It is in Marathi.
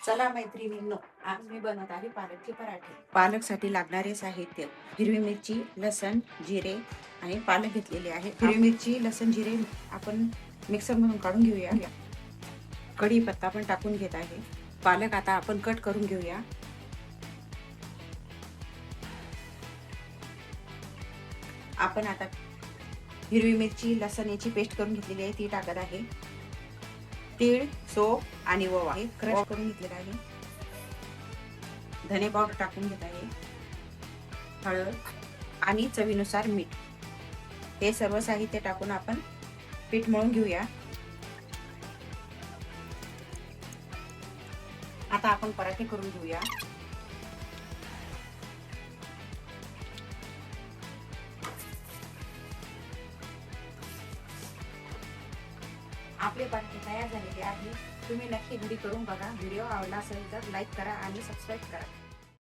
चला मैत्रिणींनो, आज मी बनवत आहे पालकचे पराठे. पालकसाठी लागणारे साहित्य: हिरवी मिरची, लसण, जिरे आणि पालक घेतलेले आहे. हिरवी मिरची, लसण, जिरे आपण मिक्सर मधून काढून घेऊया. कढीपत्ता पण टाकून घेत आहे. पालक आता आपण कट करून घेऊया. आपण आता हिरवी मिरची, लसण याची पेस्ट करून घेतलेली आहे, ती टाकत आहे. तीळ, सोप आणि ओवा आहे, क्रश करून घेतलेला आहे. धने पावडर टाकून घेत आहे. हळद आणि चवीनुसार मीठ, हे सर्व साहित्य टाकून आपण पीठ मळून घेऊया. आता आपण पराठे करून घेऊया. आपले पराठे तयार झालेले आहे. तुम्ही नक्की घरी करून बघा. व्हिडिओ आवडला असेल तर लाईक करा आणि सबस्क्राईब करा.